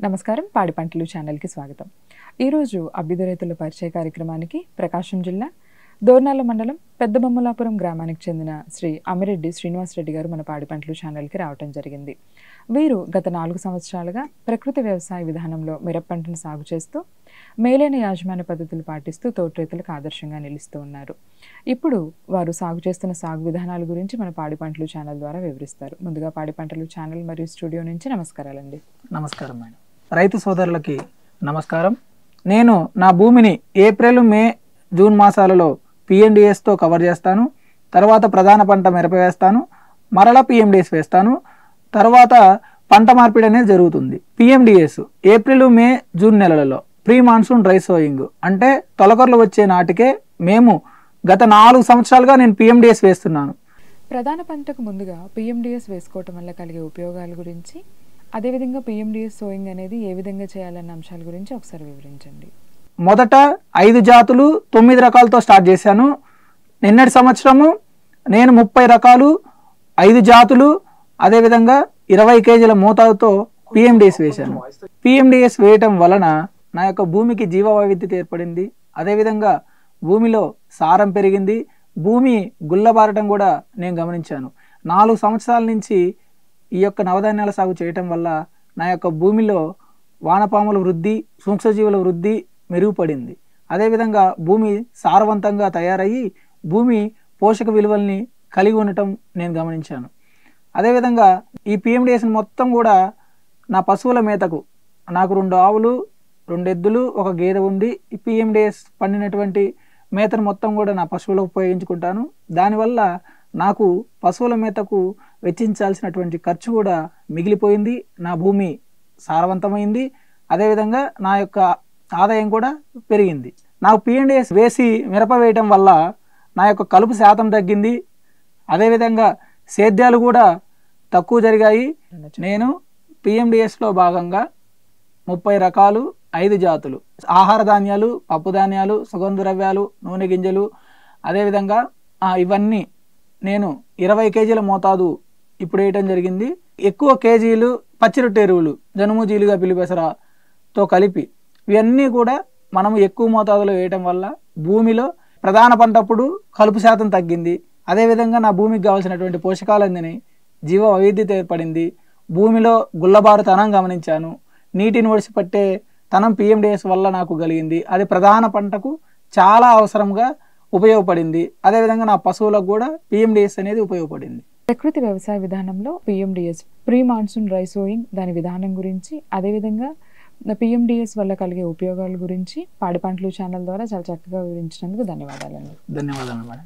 నమస్కారం పాడి పంటలు ఛానల్కి స్వాగతం. ఈరోజు అభ్యుదయ రైతుల పరిచయ కార్యక్రమానికి ప్రకాశం జిల్లా దోర్నాల మండలం పెద్దబొమ్మలాపురం గ్రామానికి చెందిన శ్రీ అమిరెడ్డి శ్రీనివాసరెడ్డి గారు మన పాడి పంటలు ఛానల్కి రావటం జరిగింది. వీరు గత 4 సంవత్సరాలుగా ప్రకృతి వ్యవసాయ విధానంలో మిరప పంటను సాగు చేస్తూ మేలైన యాజమాన్య పద్ధతులు పాటిస్తూ తోటి రైతులకు ఆదర్శంగా నిలుస్తూ ఉన్నారు. ఇప్పుడు వారు సాగు చేస్తున్న సాగు విధానాల గురించి మన పాడి పంటలు ఛానల్ ద్వారా వివరిస్తారు. ముందుగా పాడి పంటలు ఛానల్ మరియు స్టూడియో నుంచి నమస్కారాలండి. నమస్కారం మేడం. రైతు సోదరులకి నమస్కారం. నేను నా భూమిని ఏప్రిల్, మే, జూన్ మాసాలలో పిఎండిఎస్తో కవర్ చేస్తాను. తర్వాత ప్రధాన పంట మిరప వేస్తాను, మరలా పిఎండిఎస్ వేస్తాను. తర్వాత పంట మార్పిడి అనేది జరుగుతుంది. పిఎండిఎస్ ఏప్రిల్, మే, జూన్ నెలలలో ప్రీ మాన్సూన్ డ్రై సోయింగ్ అంటే తొలకర్లు వచ్చే నాటికే మేము గత 4 సంవత్సరాలుగా నేను పిఎండిఎస్ వేస్తున్నాను. ప్రధాన పంటకు ముందుగా పిఎండిఎస్ వేసుకోవటం వల్ల కలిగే ఉపయోగాల గురించి, అదేవిధంగా పిఎండిఎస్ సోయింగ్ అనేది ఏ విధంగా చేయాలన్న అంశాల గురించి ఒకసారి వివరించండి. మొదట 5 జాతులు 9 రకాలతో స్టార్ట్ చేశాను. నిన్నటి సంవత్సరము నేను 30 రకాలు 5 జాతులు అదేవిధంగా 20 కేజీల మోతాదుతో పిఎండిఎస్ వేశాను. పిఎండిఎస్ వేయటం వలన నా యొక్క భూమికి జీవ వైవిధ్యత ఏర్పడింది. అదేవిధంగా భూమిలో సారం పెరిగింది. భూమి గుల్లబారటం కూడా నేను గమనించాను. 4 సంవత్సరాల నుంచి ఈ యొక్క నవధాన్యాల సాగు చేయటం వల్ల నా యొక్క భూమిలో వానపాముల వృద్ధి, సూక్ష్మజీవుల వృద్ధి మెరుగుపడింది. అదేవిధంగా భూమి సారవంతంగా తయారయ్యి భూమి పోషక విలువల్ని కలిగి ఉండటం నేను గమనించాను. అదేవిధంగా ఈ పిఎండిఎస్ని మొత్తం కూడా నా పశువుల మేతకు, నాకు 2 ఆవులు 2 ఎద్దులు 1 గేదె ఉంది. ఈ పిఎండిఎస్ పండినటువంటి మేతను మొత్తం కూడా నా పశువులకు ఉపయోగించుకుంటాను. దానివల్ల నాకు పశువుల మేతకు వెచ్చించాల్సినటువంటి ఖర్చు కూడా మిగిలిపోయింది. నా భూమి సారవంతమైంది. అదేవిధంగా నా యొక్క ఆదాయం కూడా పెరిగింది. నాకు పిఎండిఎస్ వేసి మిరప వేయటం వల్ల నా యొక్క కలుపు శాతం తగ్గింది. అదేవిధంగా సేద్యాలు కూడా తక్కువ జరిగాయి. నేను పిఎండిఎస్లో భాగంగా 30 రకాలు 5 జాతులు ఆహార ధాన్యాలు, పప్పు ధాన్యాలు, సుగంధ ద్రవ్యాలు, నూనె గింజలు, అదేవిధంగా ఇవన్నీ నేను 20 కేజీల మోతాదు ఇప్పుడు వేయటం జరిగింది. ఎక్కువ కేజీలు పచ్చిరొట్టు ఎరువులు, జనుము, జీలుగా, పిల్లిపెసరతో కలిపి ఇవన్నీ కూడా మనము ఎక్కువ మోతాదులో వేయటం వల్ల భూమిలో ప్రధాన పంటప్పుడు కలుపు శాతం తగ్గింది. అదేవిధంగా నా భూమికి కావాల్సినటువంటి పోషకాలు అందినాయి. జీవ వైవిధ్యత ఏర్పడింది. భూమిలో గుల్లబారుతనం గమనించాను. నీటిని ఒడిసి పట్టే తనం పిఎండిఎస్ వల్ల నాకు కలిగింది. అది ప్రధాన పంటకు చాలా అవసరంగా ఉపయోగపడింది. అదేవిధంగా నా పశువులకు కూడా పిఎండిఎస్ అనేది ఉపయోగపడింది. ప్రకృతి వ్యవసాయ విధానంలో PMDS pre monsoon dry sowing దాని విధానం గురించి, అదేవిధంగా పిఎండిఎస్ వల్ల కలిగే ఉపయోగాల గురించి పాడి పంటలు ఛానల్ ద్వారా చాలా చక్కగా వివరించినందుకు ధన్యవాదాలండి. ధన్యవాదాలు మేడం.